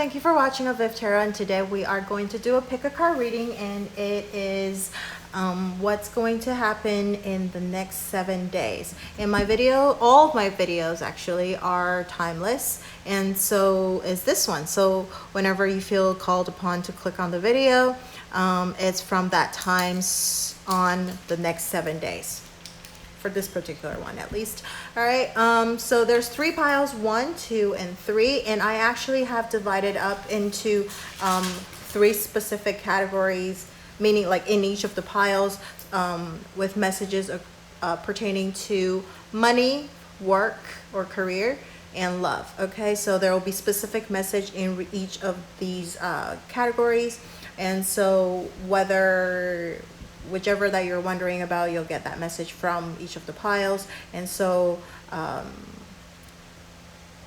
thank you for watching avivTarot, and today we are going to do a pick a card reading, and it is what's going to happen in the next 7 days. In my video, all of my videos actually are timeless, and so is this one. So whenever you feel called upon to click on the video, it's from that times on the next 7 days. For this particular one at least. All right, so there's 3 piles, 1, 2, and 3, and I actually have divided up into 3 specific categories, meaning like in each of the piles with messages pertaining to money, work or career, and love. Okay, so there will be specific message in each of these categories, and so whichever that you're wondering about, you'll get that message from each of the piles. And so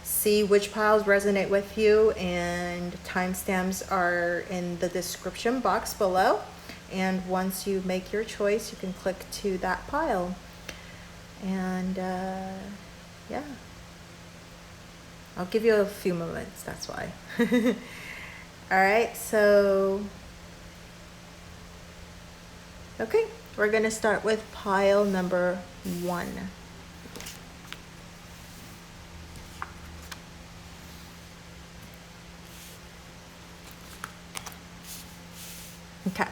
see which piles resonate with you, and timestamps are in the description box below, and once you make your choice you can click to that pile. And yeah, I'll give you a few moments, that's why. All right, so okay, we're gonna start with pile number 1. Okay,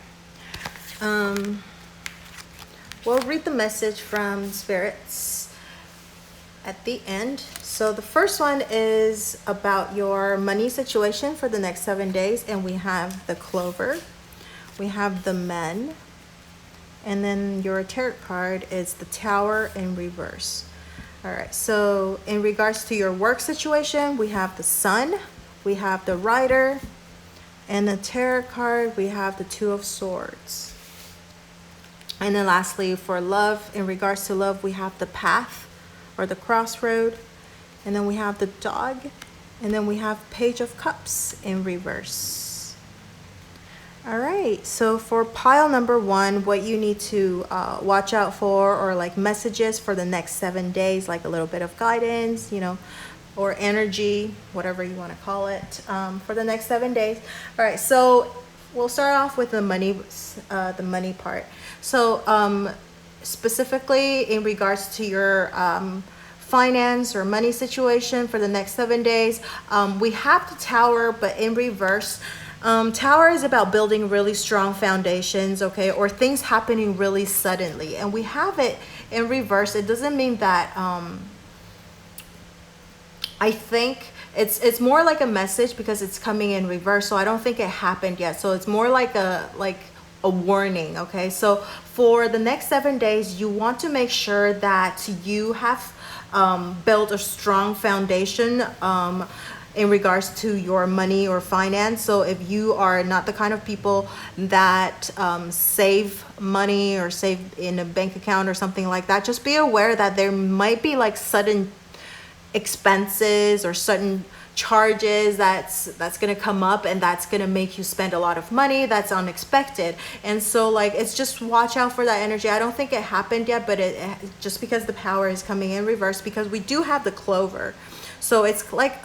we'll read the message from spirits at the end. So the first one is about your money situation for the next 7 days, and we have the Clover, we have the Men, and then your tarot card is the Tower in reverse. All right, so in regards to your work situation, we have the Sun, we have the Rider, and the tarot card, we have the 2 of Swords. And then lastly, for love, in regards to love, we have the Path or the Crossroad, and then we have the Dog, and then we have Page of Cups in reverse. All right, so for pile number 1, what you need to watch out for, or like messages for the next 7 days, like a little bit of guidance, you know, or energy, whatever you want to call it, for the next 7 days. All right, so we'll start off with the money part. So specifically in regards to your finance or money situation for the next 7 days, we have the Tower, but in reverse. Tower is about building really strong foundations, okay, or things happening really suddenly, and we have it in reverse. It doesn't mean that I think it's more like a message because it's coming in reverse, so I don't think it happened yet. So it's more like a warning, okay? So for the next 7 days, you want to make sure that you have built a strong foundation in regards to your money or finance. So if you are not the kind of people that save money or save in a bank account or something like that, just be aware that there might be like sudden expenses or sudden charges that's going to come up, and that's going to make you spend a lot of money that's unexpected. And so like, it's just watch out for that energy. I don't think it happened yet, but it just because the Power is coming in reverse, because we do have the Clover. So it's like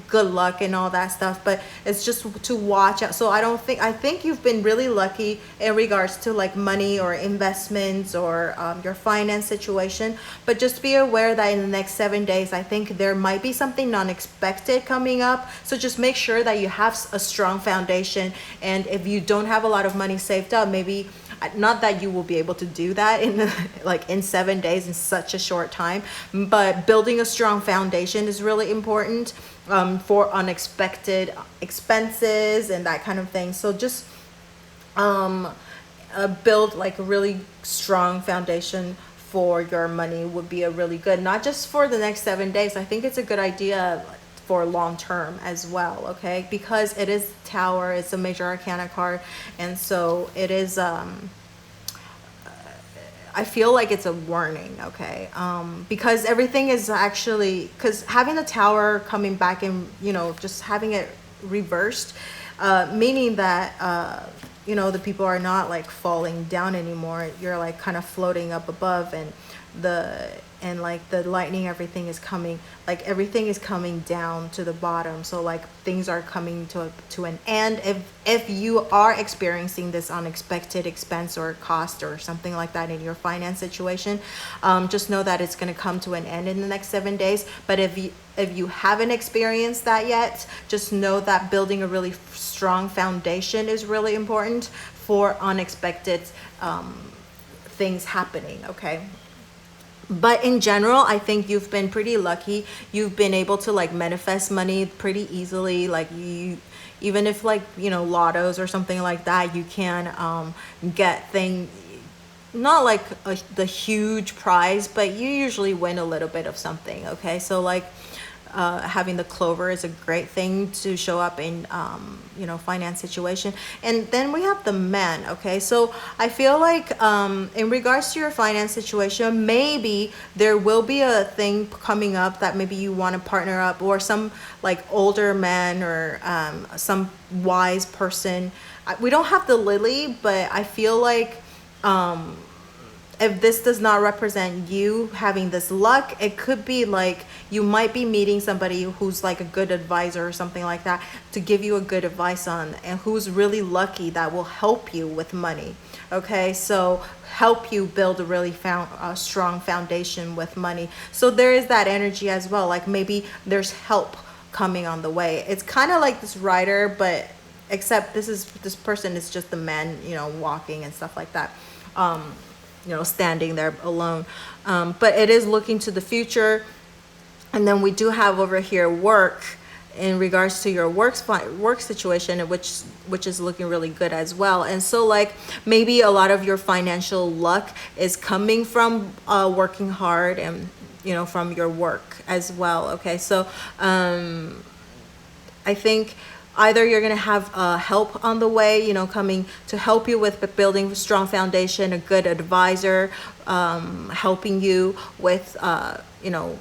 good luck and all that stuff, but it's just to watch out. So I think you've been really lucky in regards to like money or investments or your finance situation, but just be aware that in the next 7 days, I think there might be something unexpected coming up. So just make sure that you have a strong foundation. And if you don't have a lot of money saved up, maybe not that you will be able to do that in 7 days in such a short time, but building a strong foundation is really important for unexpected expenses and that kind of thing. So just build like a really strong foundation for your money would be a really good, not just for the next 7 days. I think it's a good idea for long term as well, okay? Because it is Tower, it's a major arcana card, and so it is I feel like it's a warning, okay? Because everything is actually, because having the Tower coming back and, you know, just having it reversed, meaning that you know, the people are not like falling down anymore. You're like kind of floating up above, and and like the lightning, everything is coming down to the bottom. So like things are coming to an end. If you are experiencing this unexpected expense or cost or something like that in your finance situation, just know that it's going to come to an end in the next 7 days. But if you haven't experienced that yet, just know that building a really strong foundation is really important for unexpected things happening, okay? But in general, I think you've been pretty lucky. You've been able to like manifest money pretty easily. Like even if like, you know, lottos or something like that, you can get things, not like the huge prize, but you usually win a little bit of something, okay? So like having the clover is a great thing to show up in you know, finance situation. And then we have the man, okay? So I feel like in regards to your finance situation, maybe there will be a thing coming up that maybe you want to partner up, or some like older man or some wise person. We don't have the lily, but I feel like if this does not represent you having this luck, it could be like you might be meeting somebody who's like a good advisor or something like that to give you a good advice on, and who's really lucky that will help you with money. Okay, so help you build a really strong foundation with money. So there is that energy as well. Like maybe there's help coming on the way. It's kind of like this rider, but except this person is just the man, you know, walking and stuff like that. You know, standing there alone. But it is looking to the future. And then we do have over here work, in regards to your work situation, which is looking really good as well. And so like maybe a lot of your financial luck is coming from working hard, and you know, from your work as well. Okay, so I think either you're going to have help on the way, you know, coming to help you with building a strong foundation, a good advisor helping you with, you know,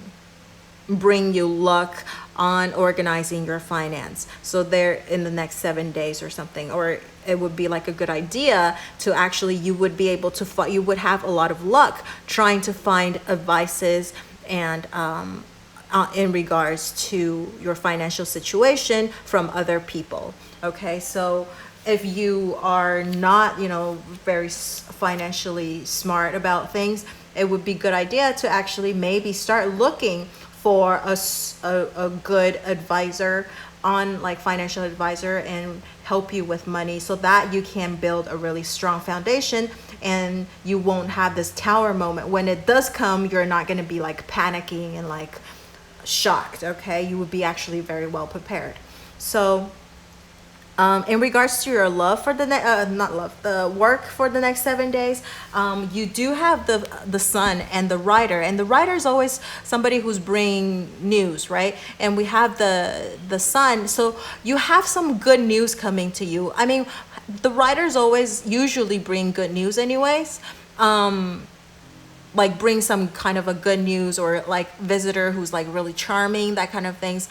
bring you luck on organizing your finance. So there in the next 7 days or something, or it would be like a good idea to actually, you would be able to, you would have a lot of luck trying to find advices and in regards to your financial situation from other people. Okay, so if you are not, you know, very financially smart about things, it would be a good idea to actually maybe start looking for a good advisor on like financial advisor and help you with money, so that you can build a really strong foundation and you won't have this tower moment. When it does come, you're not going to be like panicking and like shocked. Okay, you would be actually very well prepared. So in regards to your love for the the work for the next 7 days, you do have the sun and the rider, and the rider is always somebody who's bringing news, right? And we have the sun, so you have some good news coming to you. I mean, the riders always usually bring good news anyways. Like bring some kind of a good news, or like visitor who's like really charming, that kind of things.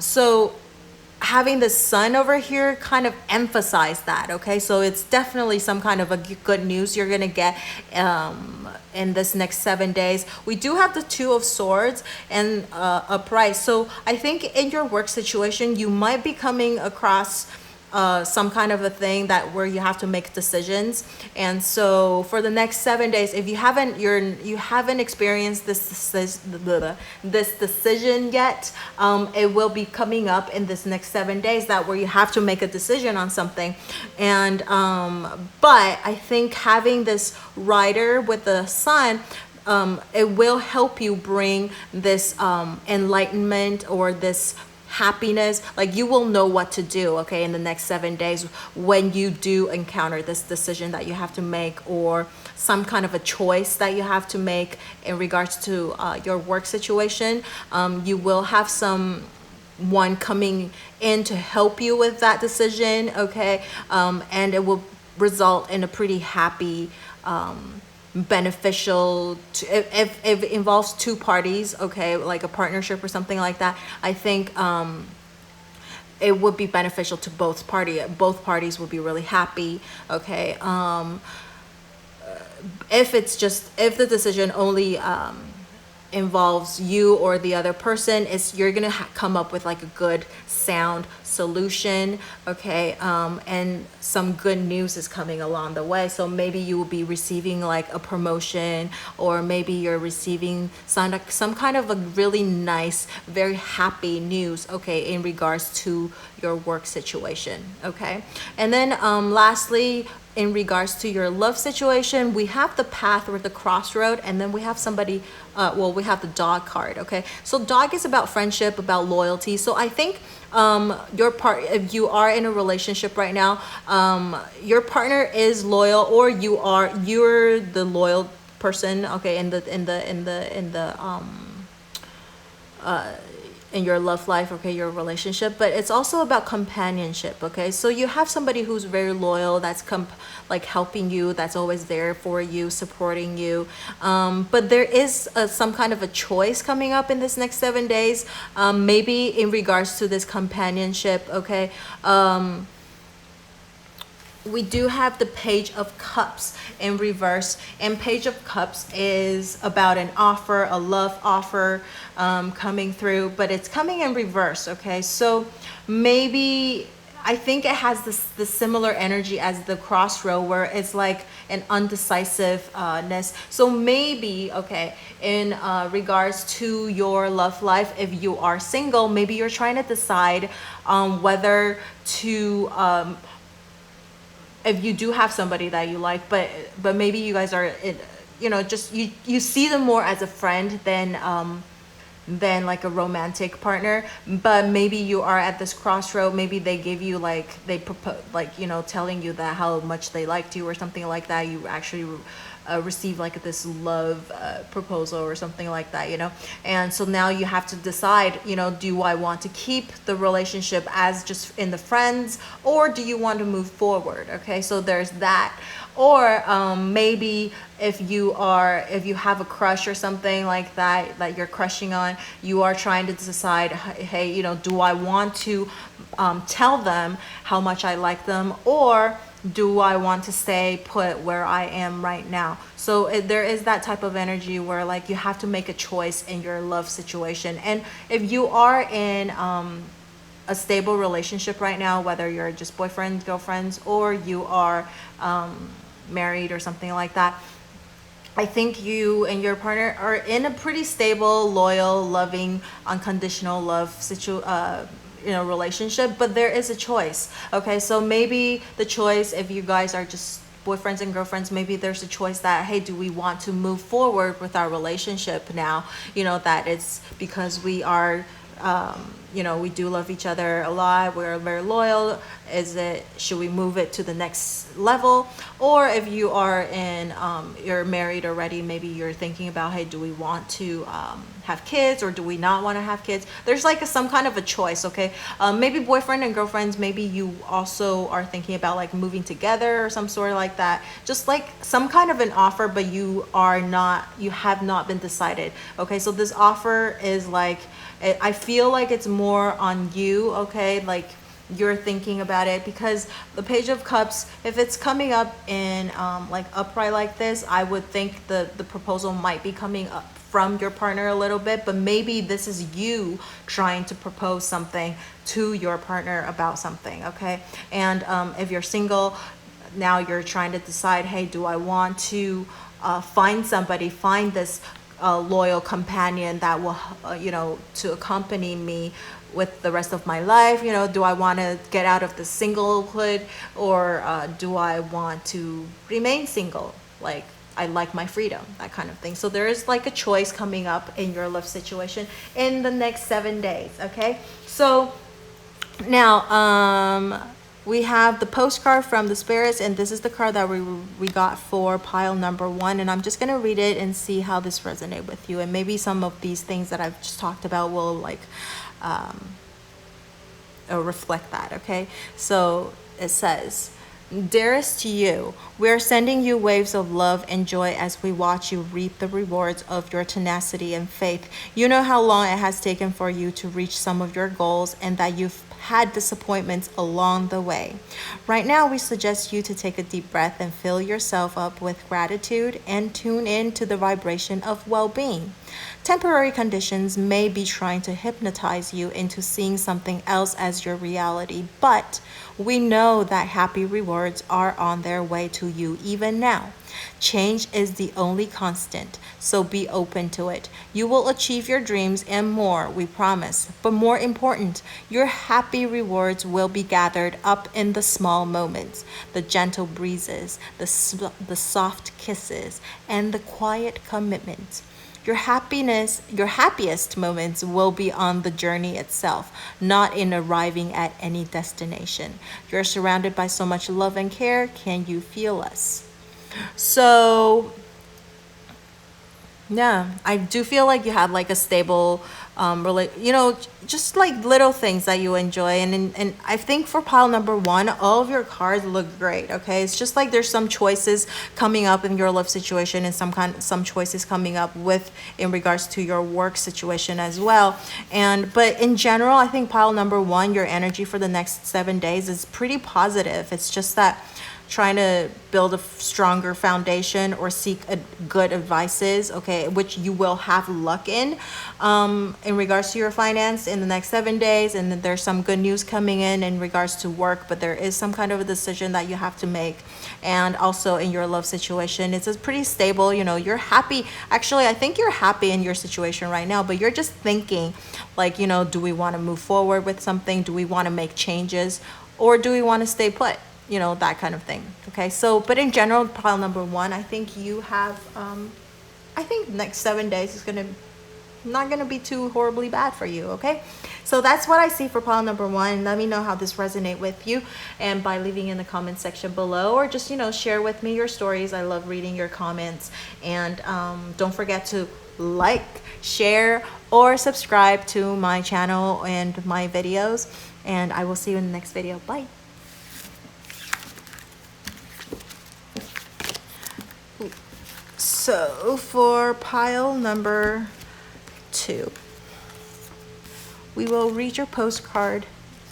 So having the sun over here kind of emphasize that. Okay, so it's definitely some kind of a good news you're gonna get in this next 7 days. We do have the Two of Swords and upright. So I think in your work situation, you might be coming across some kind of a thing that where you have to make decisions. And so for the next 7 days, if you haven't experienced this decision yet, it will be coming up in this next 7 days, that where you have to make a decision on something. And but I think having this rider with the sun, it will help you bring this enlightenment or this happiness. Like you will know what to do, okay, in the next 7 days when you do encounter this decision that you have to make, or some kind of a choice that you have to make in regards to your work situation. You will have someone coming in to help you with that decision, okay, and it will result in a pretty happy beneficial if it involves two parties, okay, like a partnership or something like that. I think it would be beneficial to both parties would be really happy, okay. If the decision only involves you or the other person, is you're gonna come up with like a good sound solution, okay? And some good news is coming along the way. So maybe you will be receiving like a promotion, or maybe you're receiving some kind of a really nice, very happy news, okay, in regards to your work situation, okay? And then lastly, in regards to your love situation, we have the path or the crossroad, and then we have somebody, we have the dog card, okay? So dog is about friendship, about loyalty. So I think if you are in a relationship right now, your partner is loyal, or you're the loyal person, okay, in your love life, okay, your relationship. But it's also about companionship, okay? So you have somebody who's very loyal, that's like helping you, that's always there for you, supporting you. But there is some kind of a choice coming up in this next 7 days, maybe in regards to this companionship, okay? We do have the Page of Cups in reverse, and Page of Cups is about an offer, a love offer coming through, but it's coming in reverse, okay? So maybe, I think it has the similar energy as the crossroad, where it's like an undecisiveness. So maybe, okay, in regards to your love life, if you are single, maybe you're trying to decide whether to if you do have somebody that you like, but maybe you guys are, just you see them more as a friend than like a romantic partner. But maybe you are at this crossroad. Maybe they give you they propose, telling you that how much they liked you or something like that. You actually receive like this love proposal or something like that, and so now you have to decide, do I want to keep the relationship as just in the friends, or do you want to move forward? Okay, so there's that. Or maybe if you have a crush or something like that you're crushing on, you are trying to decide, hey, do I want to tell them how much I like them, or do I want to stay put where I am right now? So there is that type of energy where like you have to make a choice in your love situation. And if you are in a stable relationship right now, whether you're just boyfriends, girlfriends, or you are married or something like that, I think you and your partner are in a pretty stable, loyal, loving, unconditional love relationship, but there is a choice, okay? So maybe the choice, if you guys are just boyfriends and girlfriends, maybe there's a choice that, hey, do we want to move forward with our relationship now, that it's because we are we do love each other a lot, we're very loyal. Should we move it to the next level? Or if you are you're married already, maybe you're thinking about, hey, do we want to have kids, or do we not want to have kids? There's like some kind of a choice, okay? Maybe boyfriend and girlfriends, maybe you also are thinking about like moving together or some sort of like that. Just like some kind of an offer, but you have not been decided, okay? So this offer is like, I feel like it's more on you, okay? Like you're thinking about it, because the Page of Cups, if it's coming up in like upright like this, I would think the proposal might be coming up from your partner a little bit, but maybe this is you trying to propose something to your partner about something, okay? And if you're single, now you're trying to decide, hey, do I want to find this loyal companion that will, to accompany me with the rest of my life? Do I want to get out of the singlehood, or do I want to remain single? Like, I like my freedom, that kind of thing. So there is like a choice coming up in your love situation in the next 7 days, okay? So now, we have the postcard from the spirits, and this is the card that we got for pile number 1, and I'm just going to read it and see how this resonates with you, and maybe some of these things that I've just talked about will like reflect that, okay? So it says, dearest to you, we are sending you waves of love and joy as we watch you reap the rewards of your tenacity and faith. You know how long it has taken for you to reach some of your goals, and that you've had disappointments along the way. Right now, we suggest you to take a deep breath and fill yourself up with gratitude and tune in to the vibration of well-being. Temporary conditions may be trying to hypnotize you into seeing something else as your reality, but we know that happy rewards are on their way to you even now. Change is the only constant, so be open to it. You will achieve your dreams and more, we promise. But more important, your happy rewards will be gathered up in the small moments, the gentle breezes, the soft kisses, and the quiet commitment. Your happiest moments will be on the journey itself, not in arriving at any destination. You're surrounded by so much love and care. Can you feel us? So yeah, I do feel like you have like a stable just like little things that you enjoy, and I think for pile number one, all of your cards look great. Okay, it's just like there's some choices coming up in your love situation, and some choices coming up in regards to your work situation as well. But in general, I think pile number one, your energy for the next 7 days is pretty positive. It's just that trying to build a stronger foundation or seek good advices, okay, which you will have luck in regards to your finance in the next 7 days. And then there's some good news coming in regards to work, but there is some kind of a decision that you have to make. And also in your love situation, it's pretty stable. You're happy. Actually, I think you're happy in your situation right now, but you're just thinking like, do we want to move forward with something? Do we want to make changes, or do we want to stay put? That kind of thing. Okay, so but in general, pile number one, I think you have I think next 7 days is not gonna be too horribly bad for you. Okay, so that's what I see for pile number one. Let me know how this resonates with you, and by leaving in the comment section below, or just share with me your stories. I love reading your comments. And don't forget to like, share, or subscribe to my channel and my videos, and I will see you in the next video. Bye. So for pile number two, we will read your postcard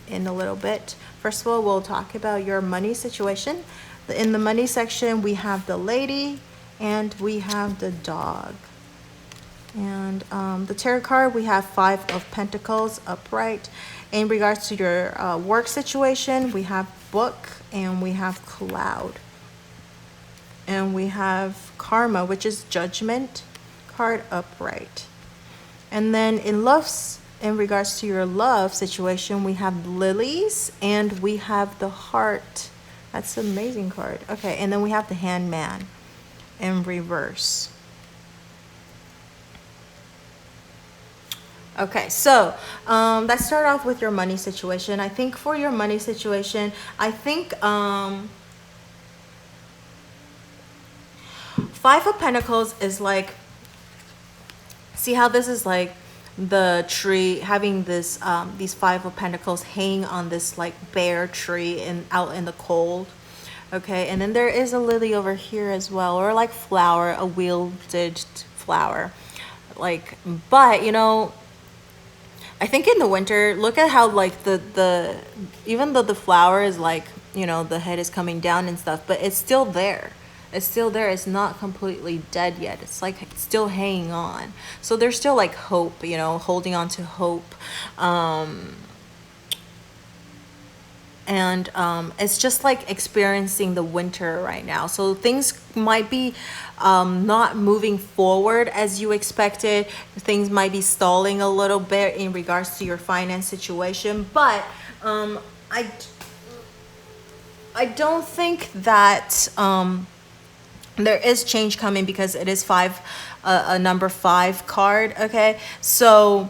in a little bit. First of all, we'll talk about your money situation. In the money section, we have the lady and we have the dog. And the tarot card, we have 5 of Pentacles upright. In regards to your work situation, we have book and we have cloud. And we have karma, which is judgment card upright. And then in regards to your love situation, we have lilies and we have the heart. That's an amazing card. Okay, and then we have the hangman in reverse. Okay, so let's start off with your money situation. I think for your money situation, I think 5 of Pentacles is like, see how this is like the tree having this these 5 of Pentacles hanging on this like bare tree out in the cold. Okay, and then there is a lily over here as well, or like flower, a wielded flower. Like, but I think in the winter, look at how like the even though the flower is like, the head is coming down and stuff, but it's still there. It's still there. It's not completely dead yet. It's like still hanging on. So there's still like hope, holding on to hope. And it's just like experiencing the winter right now. So things might be not moving forward as you expected. Things might be stalling a little bit in regards to your finance situation. But I don't think that there is change coming, because it is a number 5 card. Okay, so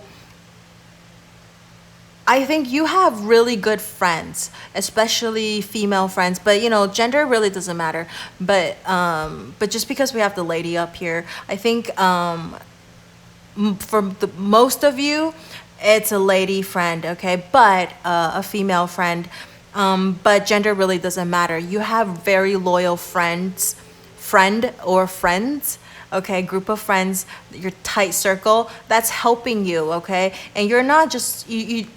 I think you have really good friends, especially female friends, but gender really doesn't matter. But just because we have the lady up here, I think for the most of you, it's a lady friend, okay, but a female friend. But gender really doesn't matter. You have very loyal friends, okay, group of friends, your tight circle that's helping you, okay, and you're not just you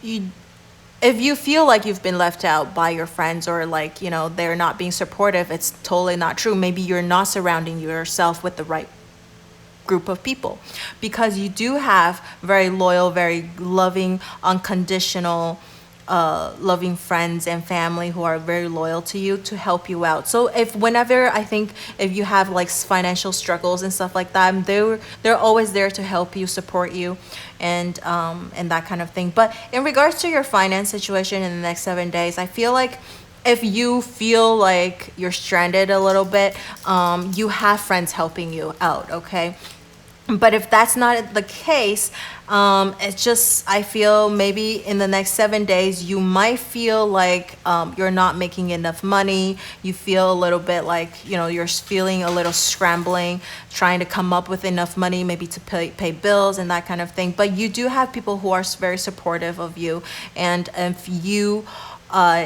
if you feel like you've been left out by your friends, or like they're not being supportive, it's totally not true. Maybe you're not surrounding yourself with the right group of people, because you do have very loyal, very loving, unconditional, loving friends and family who are very loyal to you to help you out. So I think if you have like financial struggles and stuff like that, they're always there to help you, support you, and that kind of thing. But in regards to your finance situation in the next 7 days, I feel like if you feel like you're stranded a little bit, you have friends helping you out, okay? But if that's not the case, it's just, I feel maybe in the next 7 days, you might feel like you're not making enough money. You feel a little bit like, you're feeling a little scrambling, trying to come up with enough money, maybe to pay bills and that kind of thing. But you do have people who are very supportive of you. And if you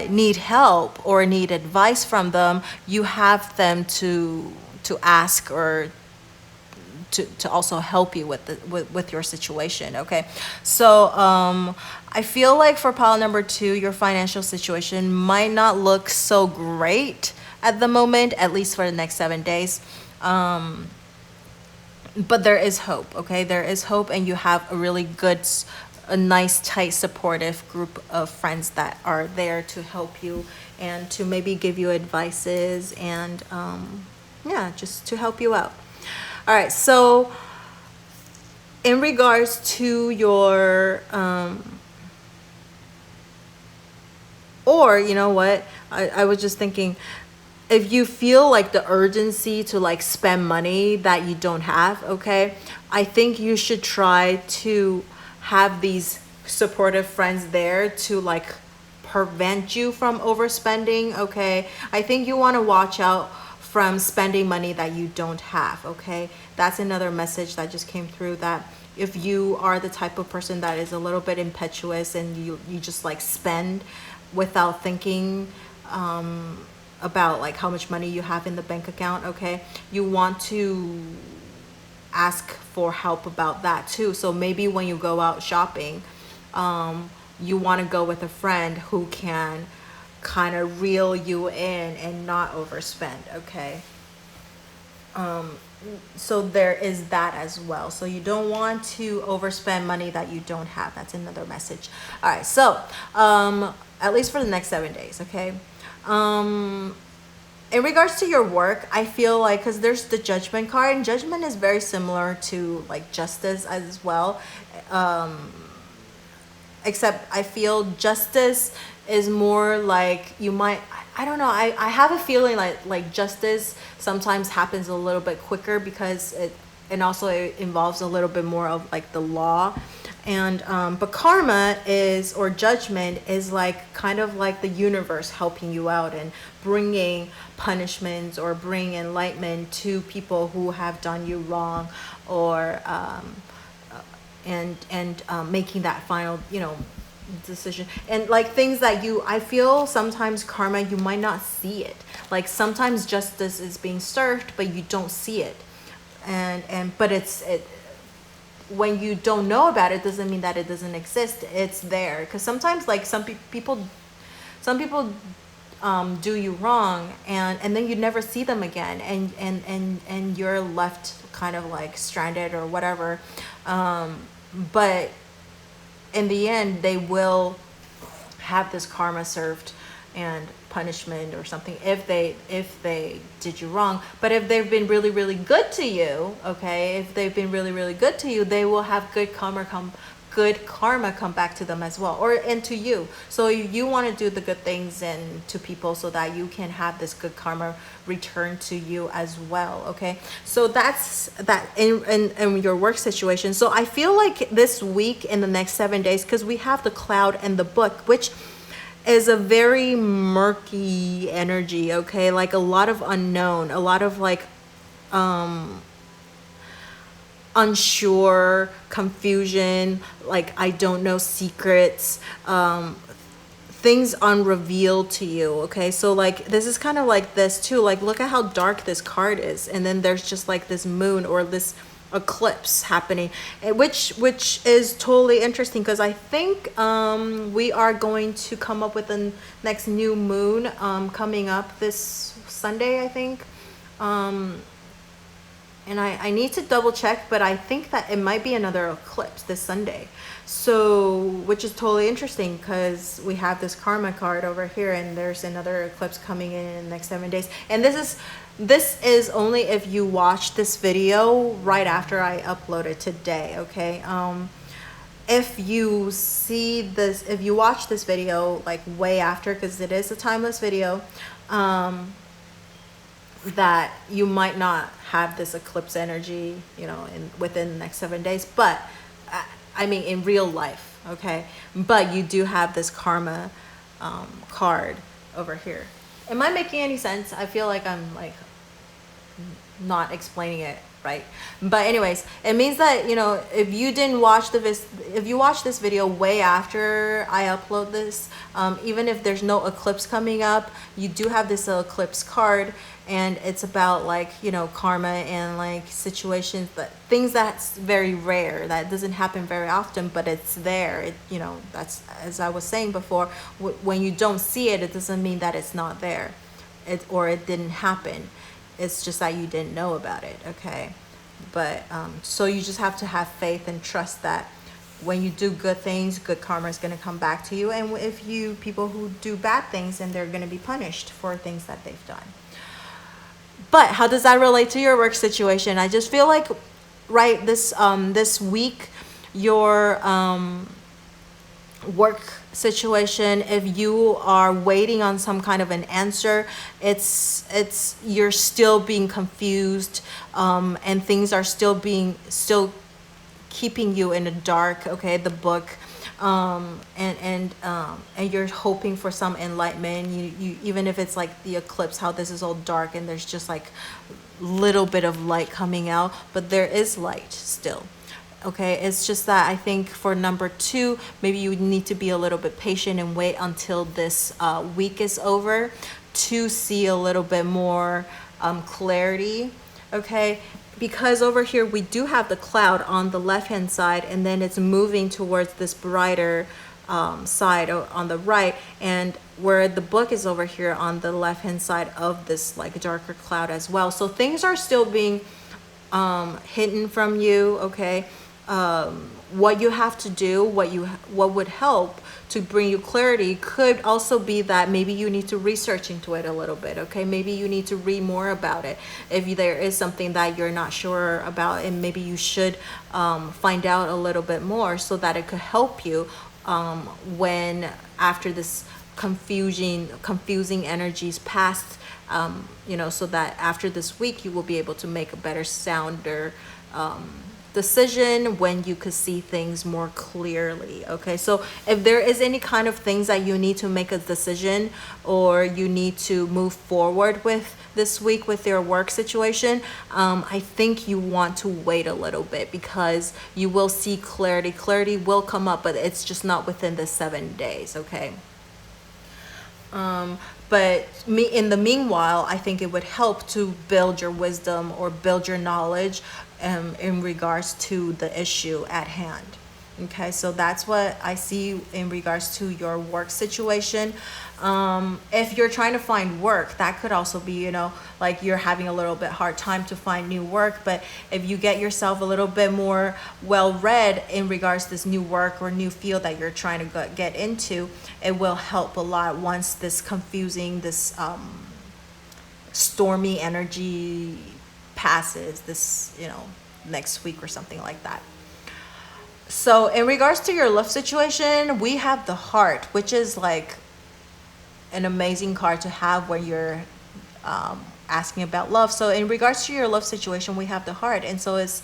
need help or need advice from them, you have them to ask or to also help you with your situation, okay? So I feel like for pile number 2, your financial situation might not look so great at the moment, at least for the next 7 days. But there is hope, okay? There is hope, and you have a really good, a nice, tight, supportive group of friends that are there to help you and to maybe give you advices and just to help you out. All right, so in regards to your, or you know what, I was just thinking, if you feel like the urgency to like spend money that you don't have, okay, I think you should try to have these supportive friends there to like prevent you from overspending, okay? I think you want to watch out from spending money that you don't have, okay? That's another message that just came through, that if you are the type of person that is a little bit impetuous and you just like spend without thinking about like how much money you have in the bank account, okay, you want to ask for help about that too. So maybe when you go out shopping, you want to go with a friend who can kind of reel you in and not overspend, okay? So there is that as well. So you don't want to overspend money that you don't have. That's another message. All right, so at least for the next 7 days, okay? In regards to your work, I feel like, because there's the Judgment card, and Judgment is very similar to like Justice as well, except I feel Justice is more like you might, I don't know, I have a feeling like Justice sometimes happens a little bit quicker because it also involves a little bit more of like the law. And but Karma is, or Judgment is like kind of like the universe helping you out and bringing punishments or bringing enlightenment to people who have done you wrong, or making that final, decision. And like things that I feel sometimes Karma, you might not see it. Like sometimes justice is being served, but you don't see it. But when you don't know about it, doesn't mean that it doesn't exist. It's there. Because sometimes like some people do you wrong, and then you never see them again, and you're left kind of like stranded or whatever. But in the end, they will have this karma served and punishment or something if they did you wrong. But if they've been really, really good to you, okay, if they've been really, really good to you, they will have good karma come back to them as well, and to you. So you want to do the good things and to people so that you can have this good karma return to you as well, okay? So that's that in your work situation. So I feel like this week, in the next 7 days, because we have the Cloud and the Book, which is a very murky energy, okay? Like a lot of unknown, a lot of like unsure, confusion, like I don't know, secrets, things unrevealed to you, okay? So like this is kind of like this too, like look at how dark this card is, and then there's just like this moon or this eclipse happening, which is totally interesting, because I think we are going to come up with the next new moon coming up this Sunday, I think. And I need to double check, but I think that it might be another eclipse this Sunday. So, which is totally interesting because we have this karma card over here, and there's another eclipse coming in the next 7 days. And this is only if you watch this video right after I upload it today, okay? If you see this, if you watch this video like way after, because it is a timeless video, that you might not have this eclipse energy, you know, within the next 7 days, but I mean in real life, okay? But you do have this karma card over here. Am I making any sense? I feel like I'm like not explaining it right, but anyways, it means that, you know, if you didn't watch if you watch this video way after I upload this, even if there's no eclipse coming up, you do have this eclipse card, and it's about like, you know, karma and like situations, that things that's very rare, that doesn't happen very often, but it's there. It, you know, that's, as I was saying before, when you don't see it, it doesn't mean that it's not there, or it didn't happen. It's just that you didn't know about it, okay? But so you just have to have faith and trust that when you do good things, good karma is going to come back to you. And if you people who do bad things, then they're going to be punished for things that they've done. But how does that relate to your work situation? I just feel like, right, this week, your work situation, if you are waiting on some kind of an answer, it's you're still being confused, and things are still keeping you in the dark, okay? The book, and you're hoping for some enlightenment. You even if it's like the eclipse, how this is all dark and there's just like little bit of light coming out, but there is light still. Okay, it's just that I think for number 2, maybe you need to be a little bit patient and wait until this week is over to see a little bit more clarity, okay? Because over here we do have the cloud on the left-hand side, and then it's moving towards this brighter side on the right, and where the book is over here on the left-hand side of this like darker cloud as well. So things are still being hidden from you, okay? What you have to do, what would help to bring you clarity could also be that maybe you need to research into it a little bit, okay? Maybe you need to read more about it if there is something that you're not sure about, and maybe you should find out a little bit more so that it could help you when after this confusing energies passed, you know, so that after this week you will be able to make a better sounder decision when you could see things more clearly, okay? So if there is any kind of things that you need to make a decision, or you need to move forward with this week with your work situation, I think you want to wait a little bit, because you will see clarity. Clarity will come up, but it's just not within the 7 days, okay? But in the meanwhile, I think it would help to build your wisdom or build your knowledge in regards to the issue at hand. Okay, so that's what I see in regards to your work situation. If you're trying to find work, that could also be, you know, like you're having a little bit hard time to find new work. But if you get yourself a little bit more well-read in regards to this new work or new field that you're trying to get into, it will help a lot once this confusing, this stormy energy passes, this, you know, next week or something like that. So in regards to your love situation, we have the Heart, which is like an amazing card to have when you're asking about love. So in regards to your love situation, we have the Heart, and so it's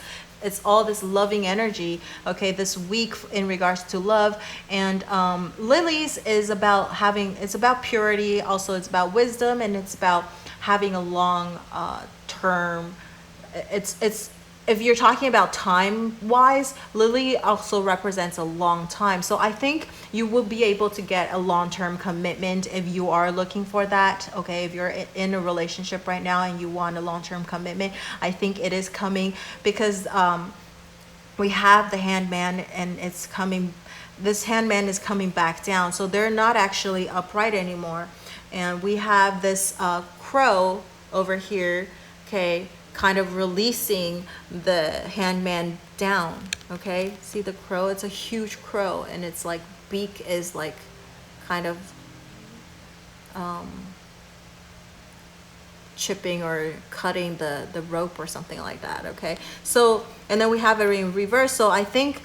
all this loving energy, okay, this week in regards to love. And lilies is about it's about purity, also it's about wisdom, and it's about having a long term. It's if you're talking about time wise, lily also represents a long time. So I think you will be able to get a long-term commitment if you are looking for that, okay? If you're in a relationship right now and you want a long-term commitment, I think it is coming, because we have the Hangman, and it's coming. This Hangman is coming back down, so they're not actually upright anymore. And we have this crow over here, okay, kind of releasing the hangman down. Okay, see the crow? It's a huge crow, and its like beak is like kind of chipping or cutting the rope or something like that. Okay, so and then we have it in reverse. So I think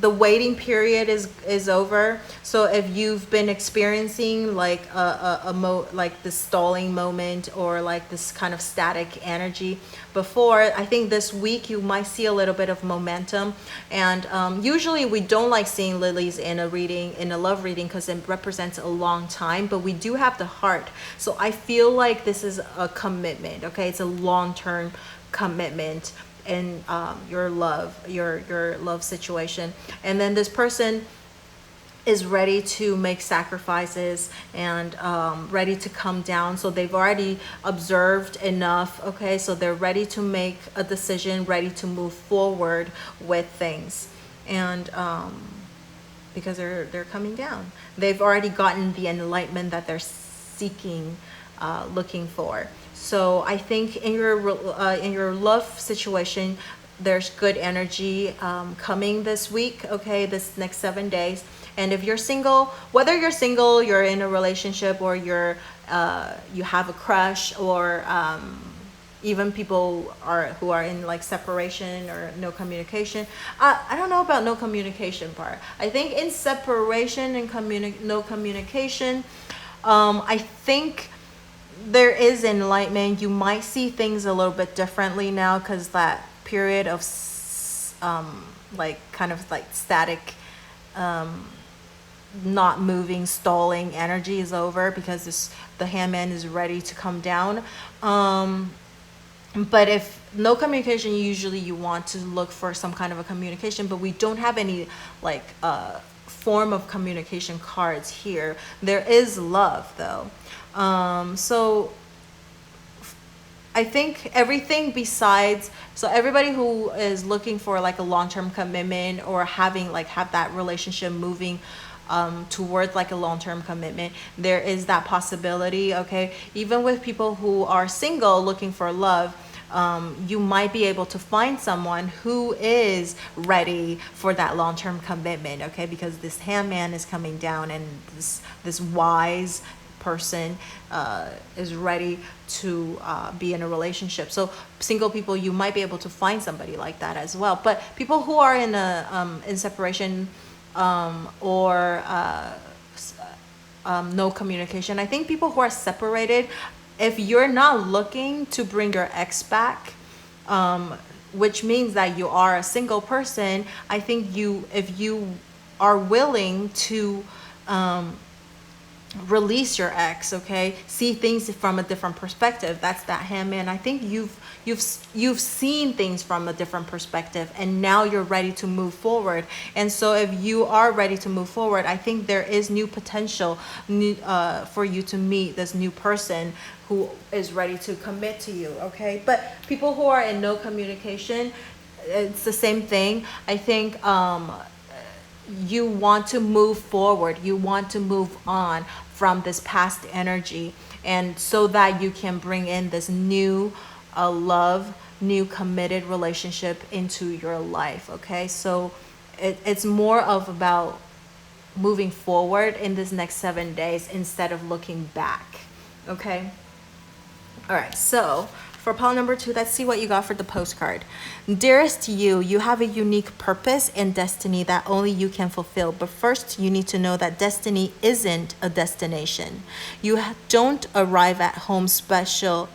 the waiting period is over. So if you've been experiencing like like this stalling moment or like this kind of static energy before, I think this week you might see a little bit of momentum. And usually we don't like seeing lilies in a reading, in a love reading, because it represents a long time, but we do have the heart. So I feel like this is a commitment. Okay, it's a long-term commitment in your love situation. And then this person is ready to make sacrifices and ready to come down. So they've already observed enough. Okay, so they're ready to make a decision, ready to move forward with things. And because they're coming down, they've already gotten the enlightenment that they're seeking, looking for. So I think in your love situation, there's good energy coming this week. Okay, this next 7 days. And if you're single, whether you're single, you're in a relationship, or you have a crush, or even people who are in like separation or no communication. I don't know about no communication part. I think in separation and no communication, I think there is enlightenment. You might see things a little bit differently now, because that period of like kind of like static, not moving, stalling energy is over, because the hangman is ready to come down. But if no communication, usually you want to look for some kind of a communication, but we don't have any like form of communication cards here. There is love though. So I think everything besides, so everybody who is looking for like a long-term commitment, or have that relationship moving towards like a long-term commitment, there is that possibility. Okay, even with people who are single looking for love, you might be able to find someone who is ready for that long-term commitment. Okay, because this hangman is coming down, and this wise person is ready to be in a relationship. So single people, you might be able to find somebody like that as well. But people who are in separation or no communication, I think people who are separated, if you're not looking to bring your ex back, which means that you are a single person, I think if you are willing to release your ex, okay, see things from a different perspective, that's that hangman. I think you've seen things from a different perspective, and now you're ready to move forward. And so if you are ready to move forward, I think there is new potential for you to meet this new person who is ready to commit to you. Okay, but people who are in no communication, it's the same thing. I think you want to move forward, you want to move on from this past energy, and so that you can bring in this new love, new committed relationship into your life. Okay, so it's more of about moving forward in this next 7 days instead of looking back. Okay, all right, so for pile number 2, let's see what you got for the postcard. Dearest you have a unique purpose and destiny that only you can fulfill. But first, you need to know that destiny isn't a destination. You don't arrive at home special.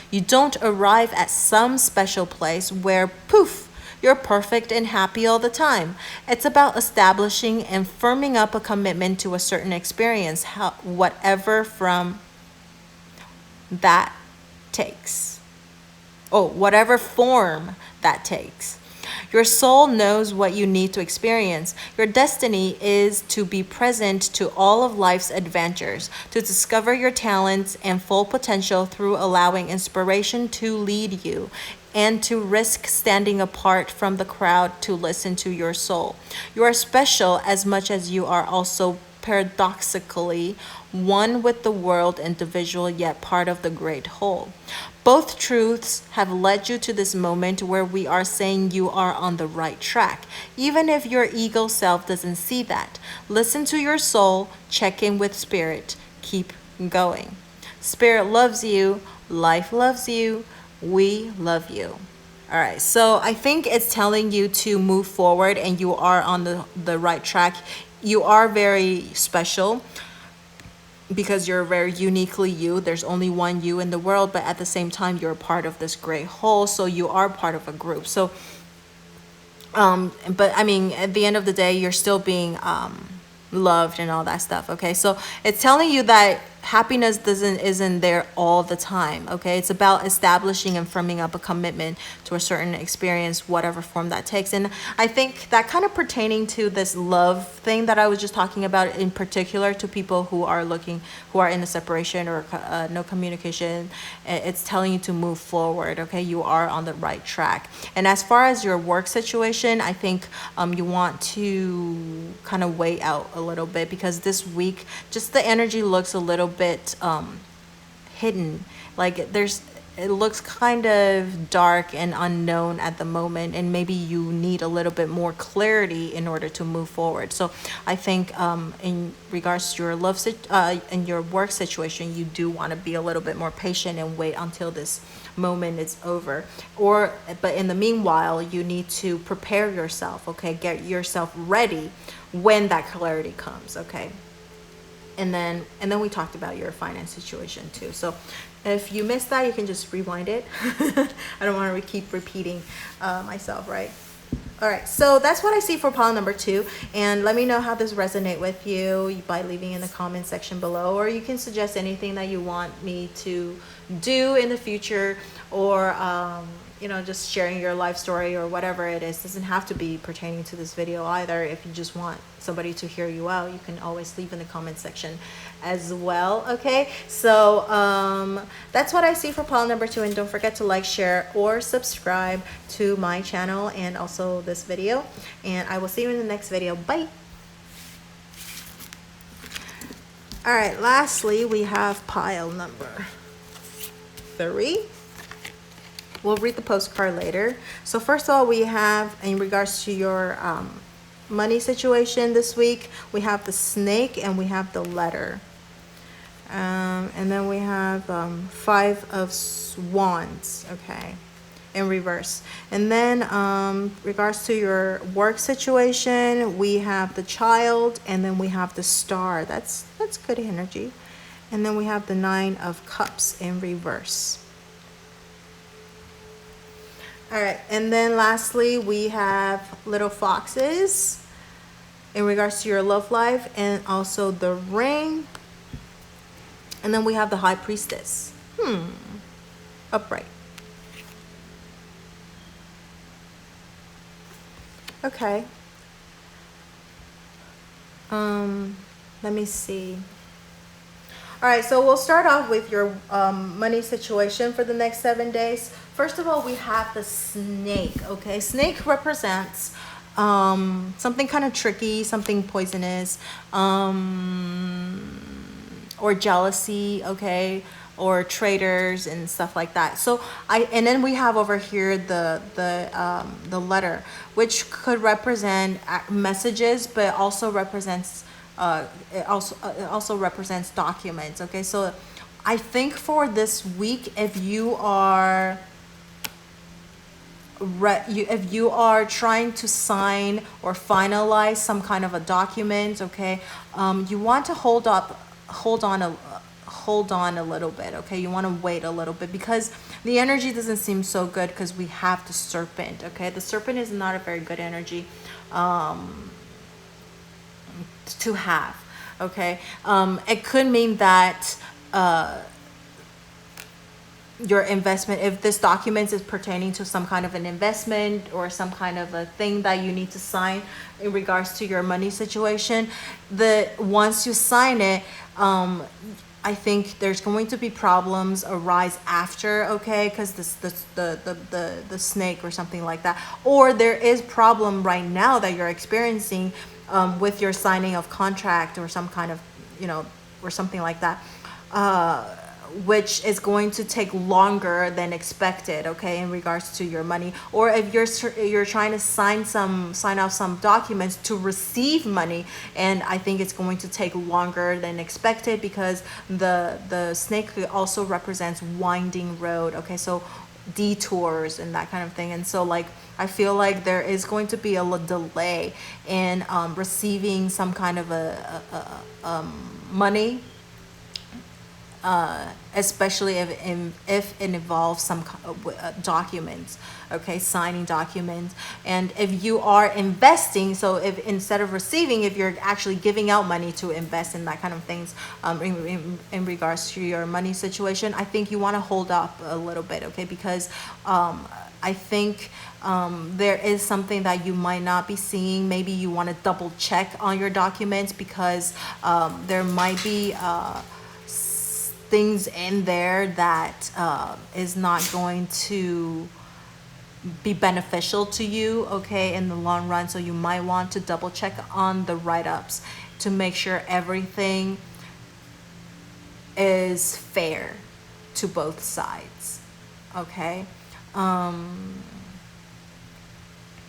You don't arrive at some special place where, poof, you're perfect and happy all the time. It's about establishing and firming up a commitment to a certain experience, whatever from that takes. Whatever form that takes. Your soul knows what you need to experience. Your destiny is to be present to all of life's adventures, to discover your talents and full potential through allowing inspiration to lead you, and to risk standing apart from the crowd to listen to your soul. You are special as much as you are also paradoxically one with the world, individual yet part of the great whole. Both truths have led you to this moment where we are saying you are on the right track, even if your ego self doesn't see that. Listen to your soul, check in with spirit, keep going. Spirit loves you, life loves you, we love you. All right, so I think it's telling you to move forward and you are on the right track. You are very special because you're very uniquely you. There's only one you in the world, but at the same time, you're part of this great whole. So you are part of a group. So, but I mean, at the end of the day, you're still being loved and all that stuff. Okay, so it's telling you that happiness isn't there all the time. Okay, it's about establishing and firming up a commitment to a certain experience, whatever form that takes. And I think that kind of pertaining to this love thing that I was just talking about, in particular to people who are in a separation or no communication, it's telling you to move forward. Okay, you are on the right track. And as far as your work situation, I think you want to kind of wait out a little bit, because this week just the energy looks a little bit hidden. Like it looks kind of dark and unknown at the moment, and maybe you need a little bit more clarity in order to move forward. So I think in regards to your in your work situation, you do want to be a little bit more patient and wait until this moment is over. But in the meanwhile, you need to prepare yourself. Okay, get yourself ready when that clarity comes. Okay. And then we talked about your finance situation too. So if you missed that, you can just rewind it. I don't want to keep repeating myself, right? All right, so that's what I see for pile number 2. And let me know how this resonate with you by leaving in the comment section below, or you can suggest anything that you want me to do in the future, or just sharing your life story or whatever it is. Doesn't have to be pertaining to this video either. If you just want somebody to hear you out, you can always leave in the comment section as well. Okay, so that's what I see for pile number 2. And don't forget to like, share, or subscribe to my channel and also this video. And I will see you in the next video. Bye. All right, lastly, we have pile number 3. We'll read the postcard later. So first of all, we have, in regards to your money situation this week, we have the snake and we have the letter. And then we have 5 of wands, okay, in reverse. And then regards to your work situation, we have the child, and then we have the star. That's good energy. And then we have the 9 of cups in reverse. All right, and then lastly, we have little foxes in regards to your love life, and also the ring. And then we have the high priestess. Upright. Okay. Let me see. All right, so we'll start off with your money situation for the next 7 days. First of all, we have the snake, okay? Snake represents something kind of tricky, something poisonous, or jealousy, okay? Or traitors and stuff like that. So and then we have over here the letter, which could represent messages, but also represents it also represents documents. Okay, so I think for this week, if you are trying to sign or finalize some kind of a document, okay, you want to hold on a little bit. Okay, you want to wait a little bit, because the energy doesn't seem so good, because we have the serpent. Okay, the serpent is not a very good energy to have. Okay, it could mean that your investment, if this document is pertaining to some kind of an investment or some kind of a thing that you need to sign in regards to your money situation, once you sign it, I think there's going to be problems arise after, okay, because the snake or something like that, or there is problem right now that you're experiencing with your signing of contract or some kind of, or something like that, which is going to take longer than expected, okay, in regards to your money. Or if you're trying to sign off some documents to receive money, and I think it's going to take longer than expected, because the snake also represents winding road, okay, so detours and that kind of thing. And so like I feel like there is going to be a delay in receiving some kind of a money, especially if it involves some documents, okay, signing documents. And if you are investing, so if instead of receiving, if you're actually giving out money to invest in that kind of things, in regards to your money situation, I think you want to hold up a little bit, okay, because I think there is something that you might not be seeing. Maybe you want to double check on your documents, because there might be things in there that is not going to be beneficial to you, okay, in the long run. So you might want to double check on the write-ups to make sure everything is fair to both sides, okay.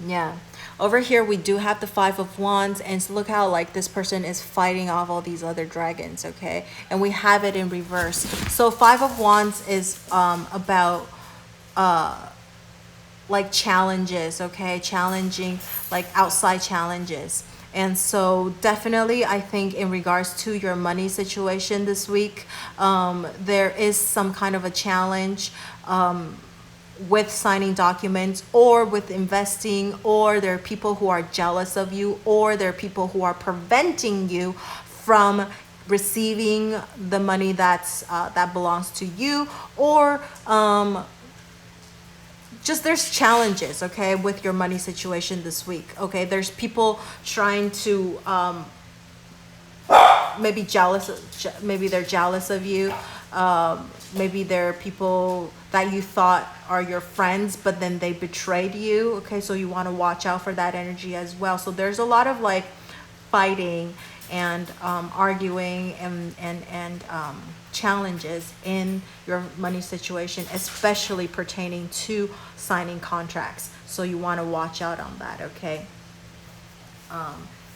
Yeah, over here we do have the Five of Wands, and look how like this person is fighting off all these other dragons, okay, and we have it in reverse. So Five of Wands is about like challenges, okay, challenging, like outside challenges. And so definitely I think in regards to your money situation this week, there is some kind of a challenge with signing documents, or with investing, or there are people who are jealous of you, or there are people who are preventing you from receiving the money that's that belongs to you, or just there's challenges, okay, with your money situation this week, okay. There's people trying to maybe they're jealous of you. Maybe there are people that you thought are your friends, but then they betrayed you, okay, so you want to watch out for that energy as well. So there's a lot of like fighting and arguing and challenges in your money situation, especially pertaining to signing contracts. So you want to watch out on that, okay.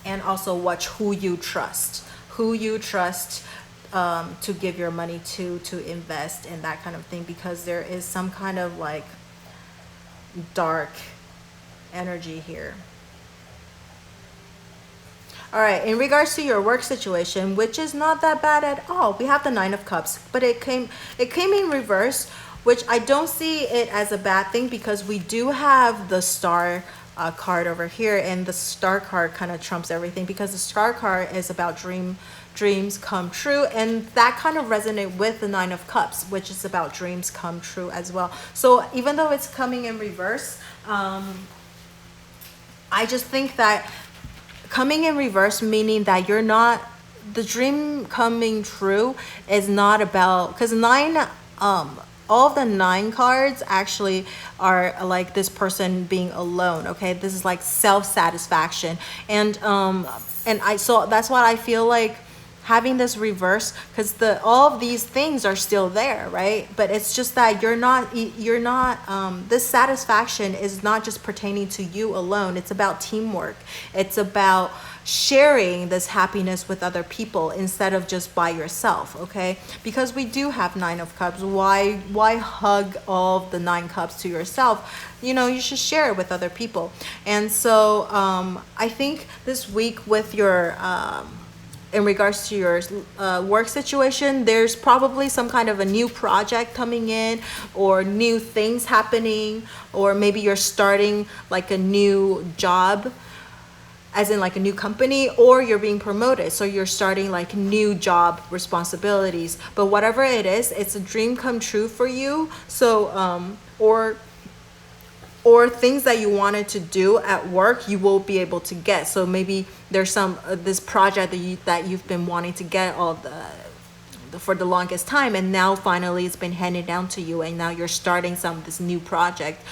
And also watch who you trust to give your money to invest in that kind of thing, because there is some kind of like dark energy here. All right, in regards to your work situation, which is not that bad at all, we have the Nine of Cups, but it came in reverse, which I don't see it as a bad thing, because we do have the Star card over here, and the Star card kind of trumps everything, because the Star card is about dreams come true, and that kind of resonate with the Nine of Cups, which is about dreams come true as well. So even though it's coming in reverse, I just think that coming in reverse, meaning that you're not, the dream coming true is not about, because all of the 9 cards actually are like this person being alone, okay. This is like self-satisfaction, and so that's why I feel like having this reverse, because all of these things are still there, right? But it's just that you're not this satisfaction is not just pertaining to you alone. It's about teamwork. It's about sharing this happiness with other people instead of just by yourself, okay? Because we do have Nine of Cups. Why hug all of the 9 cups to yourself? You know, you should share it with other people. And so I think this week with your in regards to your work situation, there's probably some kind of a new project coming in, or new things happening, or maybe you're starting like a new job, as in like a new company, or you're being promoted, so you're starting like new job responsibilities. But whatever it is, it's a dream come true for you. So or things that you wanted to do at work, you will be able to get. So maybe there's some this project that you've been wanting to get for the longest time, and now finally it's been handed down to you, and now you're starting this new project,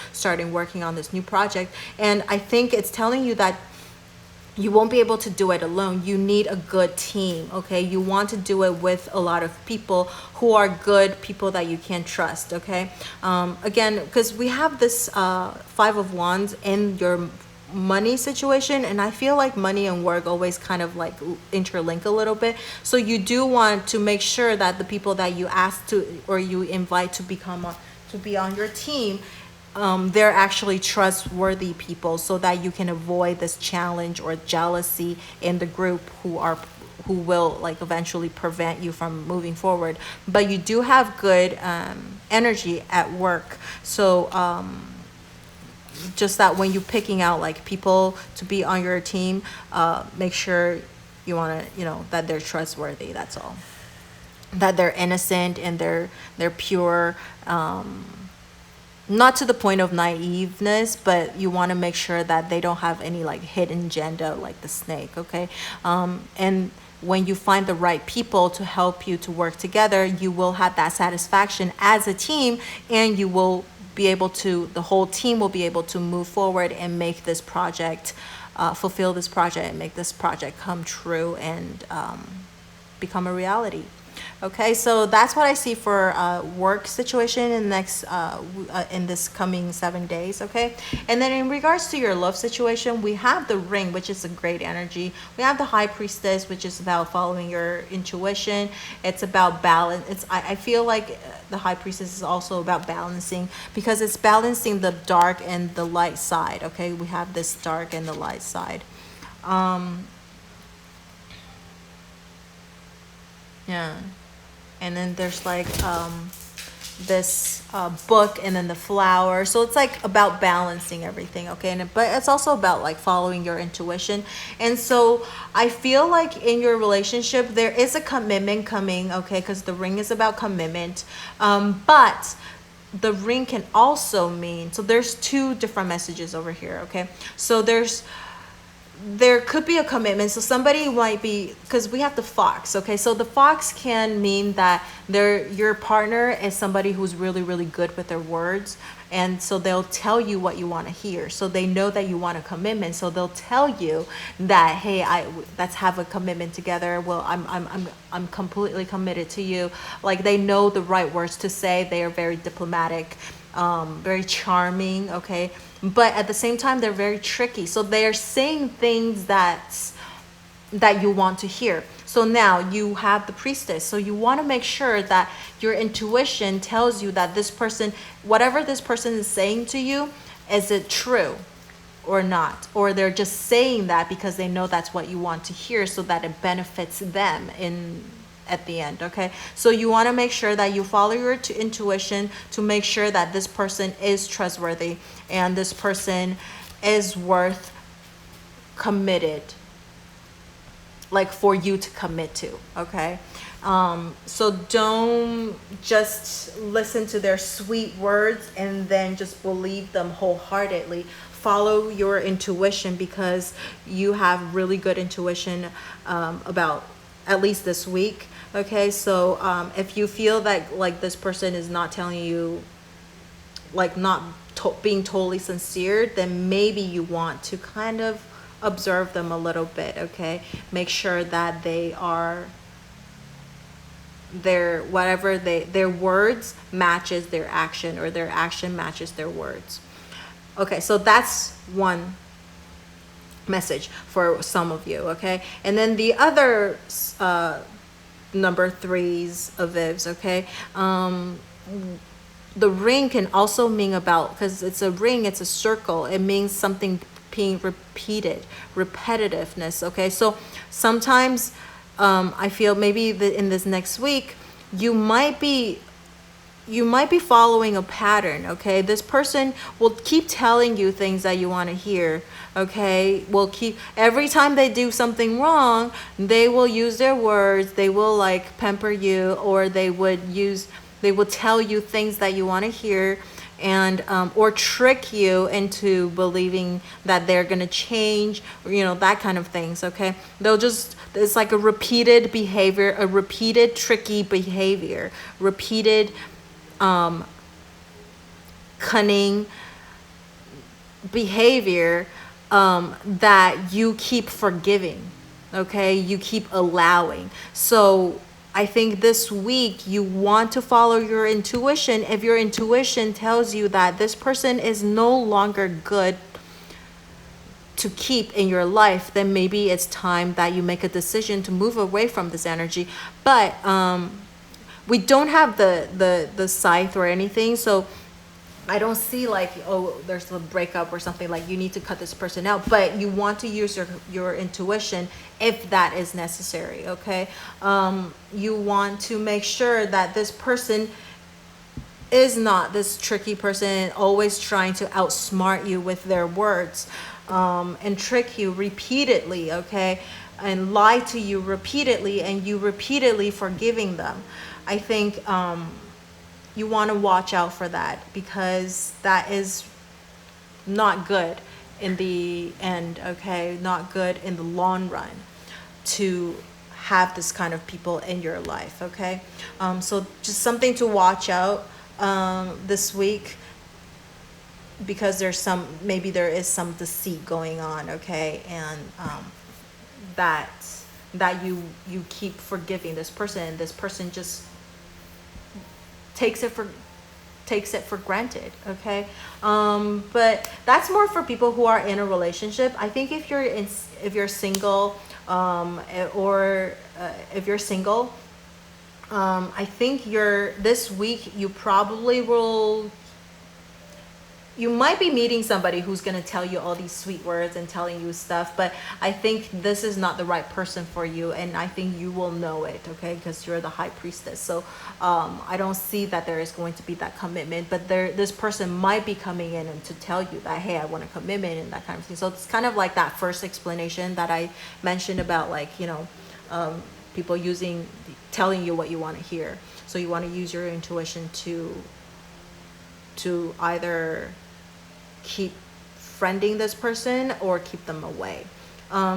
working on this new project. And I think it's telling you that you won't be able to do it alone. You need a good team, okay? You want to do it with a lot of people who are good, people that you can trust, okay? Again, because we have this Five of Wands in your money situation, and I feel like money and work always kind of like interlink a little bit. So you do want to make sure that the people that you ask to or you invite to be on your team, they're actually trustworthy people, so that you can avoid this challenge or jealousy in the group who will like eventually prevent you from moving forward. But you do have good energy at work, so just that when you're picking out like people to be on your team, make sure you want to, that they're trustworthy. That's all. That they're innocent and they're pure. Not to the point of naiveness, but you want to make sure that they don't have any like hidden agenda like the snake, okay? And when you find the right people to help you to work together, you will have that satisfaction as a team, and you will be able to, the whole team will be able to move forward and make this project, fulfill this project and make this project come true and become a reality. Okay, so that's what I see for work situation in the next in this coming 7 days. Okay, and then in regards to your love situation, we have the Ring, which is a great energy. We have the High Priestess, which is about following your intuition. It's about balance. I feel like the High Priestess is also about balancing, because it's balancing the dark and the light side. Okay, we have this dark and the light side. Yeah. And then there's like this book, and then the flower. So it's like about balancing everything, okay? But it's also about like following your intuition. And so I feel like in your relationship there is a commitment coming, okay? Because the Ring is about commitment, but the Ring can also mean, so there's two different messages over here, okay? So there could be a commitment. So somebody might be, because we have the Fox, okay? So the Fox can mean that your partner is somebody who's really, really good with their words. And so they'll tell you what you want to hear. So they know that you want a commitment. So they'll tell you that, hey, let's have a commitment together. Well, I'm completely committed to you. Like, they know the right words to say. They are very diplomatic, very charming, okay? But at the same time, they're very tricky. So they're saying things that you want to hear. So now you have the Priestess. So you want to make sure that your intuition tells you that this person, whatever this person is saying to you, is it true or not? Or they're just saying that because they know that's what you want to hear, so that it benefits them at the end, okay? So you want to make sure that you follow your intuition to make sure that this person is trustworthy and this person is worth committed, like for you to commit to, okay? So don't just listen to their sweet words and then just believe them wholeheartedly. Follow your intuition, because you have really good intuition about at least this week. Okay, so if you feel that like this person is not telling you, like not being totally sincere, then maybe you want to kind of observe them a little bit, okay? Make sure that their words matches their action, or their action matches their words. Okay, so that's one message for some of you, okay? And then the other number threes of Vivs, okay? The Ring can also mean about, because it's a ring, it's a circle, it means something being repeated, repetitiveness, okay? So sometimes I feel maybe in this next week you might be following a pattern, okay? This person will keep telling you things that you want to hear, okay? Every time they do something wrong, they will use their words, they will like pamper you, or they will tell you things that you want to hear, and or trick you into believing that they're gonna change, that kind of things, okay? It's like a repeated behavior, a repeated tricky behavior, repeated cunning behavior that you keep forgiving, okay? You keep allowing. So I think this week you want to follow your intuition. If your intuition tells you that this person is no longer good to keep in your life, then maybe it's time that you make a decision to move away from this energy. But we don't have the scythe or anything, so I don't see like, oh, there's a breakup or something, like you need to cut this person out. But you want to use your intuition if that is necessary, okay? You want to make sure that this person is not this tricky person always trying to outsmart you with their words, and trick you repeatedly, okay? And lie to you repeatedly, and you repeatedly forgiving them. I think you want to watch out for that, because that is not good in the end, okay? Not good in the long run to have this kind of people in your life, okay? So just something to watch out this week, because maybe there is some deceit going on, okay? And that you keep forgiving this person, and this person just takes it for granted, okay? But that's more for people who are in a relationship. I think if you're single, if you're single, I think this week you might be meeting somebody who's going to tell you all these sweet words and telling you stuff, but I think this is not the right person for you, and I think you will know it, okay? Because you're the high priestess. So I don't see that there is going to be that commitment, but this person might be coming in and to tell you that, hey, I want a commitment and that kind of thing. So it's kind of like that first explanation that I mentioned about, like, people telling you what you want to hear. So you want to use your intuition to either keep friending this person or keep them away.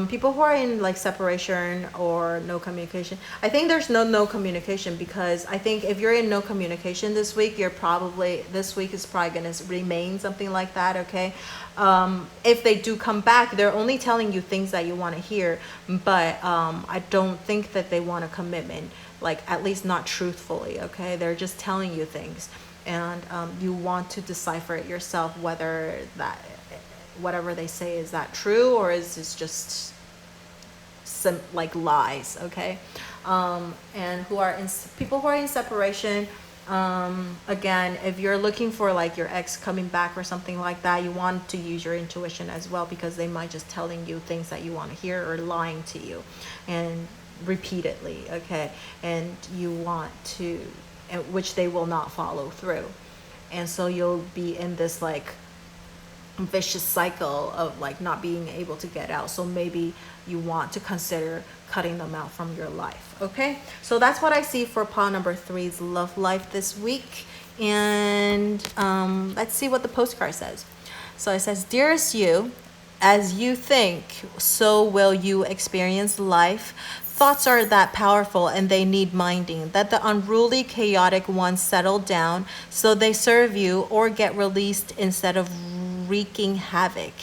People who are in like separation or no communication, I think there's no communication, because I think if you're in no communication this week, this week is probably going to remain something like that, okay? If they do come back, they're only telling you things that you want to hear, but I don't think that they want a commitment, like at least not truthfully, okay? They're just telling you things. And you want to decipher it yourself, whether whatever they say, is that true, or is this just some like lies, okay? And people who are in separation, again, if you're looking for like your ex coming back or something like that, you want to use your intuition as well, because they might just telling you things that you want to hear, or lying to you and repeatedly, okay? And you want to, which they will not follow through, and so you'll be in this like vicious cycle of like not being able to get out. So maybe you want to consider cutting them out from your life, okay? So that's what I see for pile number 3's love life this week. And let's see what the postcard says. So it says, dearest you, as you think, so will you experience life. Thoughts are that powerful, and they need minding. Let the unruly, chaotic ones settle down so they serve you, or get released instead of wreaking havoc.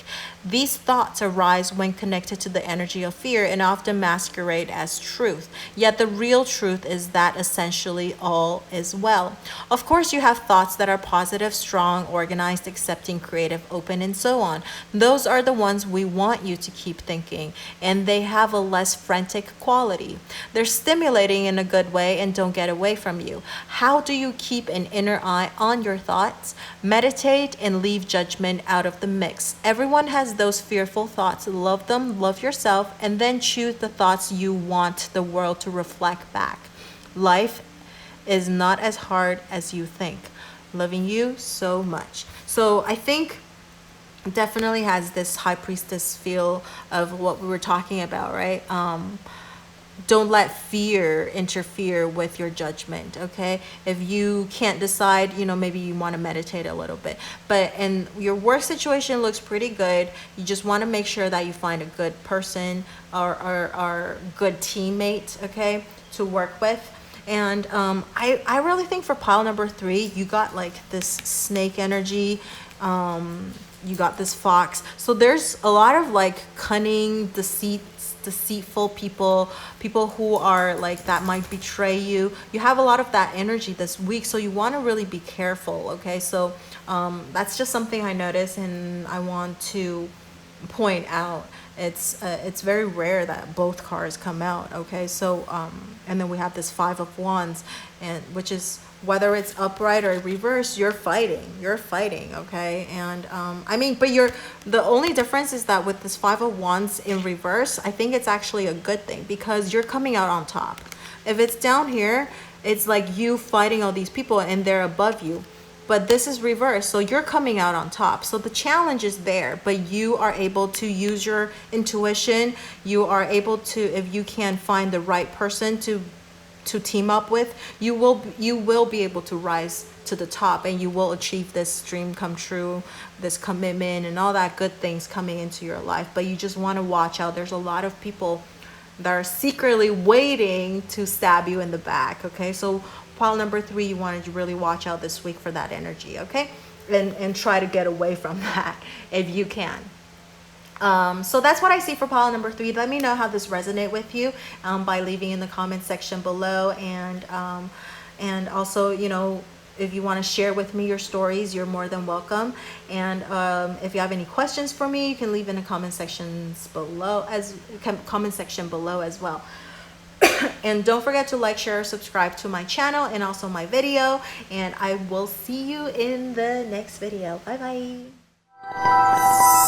These thoughts arise when connected to the energy of fear and often masquerade as truth. Yet the real truth is that essentially all is well. Of course, you have thoughts that are positive, strong, organized, accepting, creative, open, and so on. Those are the ones we want you to keep thinking, and they have a less frantic quality. They're stimulating in a good way and don't get away from you. How do you keep an inner eye on your thoughts? Meditate and leave judgment out of the mix. Everyone has those fearful thoughts. Love them, love yourself, and then choose the thoughts you want the world to reflect back. Life is not as hard as you think. Loving you so much. So I think definitely has this high priestess feel of what we were talking about, right? Don't let fear interfere with your judgment, okay? If you can't decide, maybe you want to meditate a little bit. But and your work situation looks pretty good. You just want to make sure that you find a good person or good teammate, okay, to work with. And I really think for pile number 3, you got like this snake energy. you got this fox. So there's a lot of like cunning, deceitful people who are like that might betray you. You have a lot of that energy this week, so you want to really be careful. Okay, so that's just something I noticed, and I want to point out. It's very rare that both cards come out. Okay, so and then we have this Five of Wands, and which is whether it's upright or reverse, you're fighting, okay? And I mean, but the only difference is that with this Five of Wands in reverse, I think it's actually a good thing because you're coming out on top. If it's down here, it's like you fighting all these people and they're above you. But this is reverse, so you're coming out on top. So the challenge is there, but you are able to use your intuition. You are able to, if you can find the right person to team up with, you will be able to rise to the top, and you will achieve this dream come true, this commitment and all that good things coming into your life. But you just want to watch out. There's a lot of people that are secretly waiting to stab you in the back. Okay, so pile number 3, you want to really watch out this week for that energy. Okay, and try to get away from that if you can. So that's what I see for pile number 3. Let me know how this resonates with you by leaving in the comment section below, and also, you know, if you want to share with me your stories, you're more than welcome. And if you have any questions for me, you can leave in the comment section below as well. And don't forget to like, share, subscribe to my channel and also my video, and I will see you in the next video. Bye bye.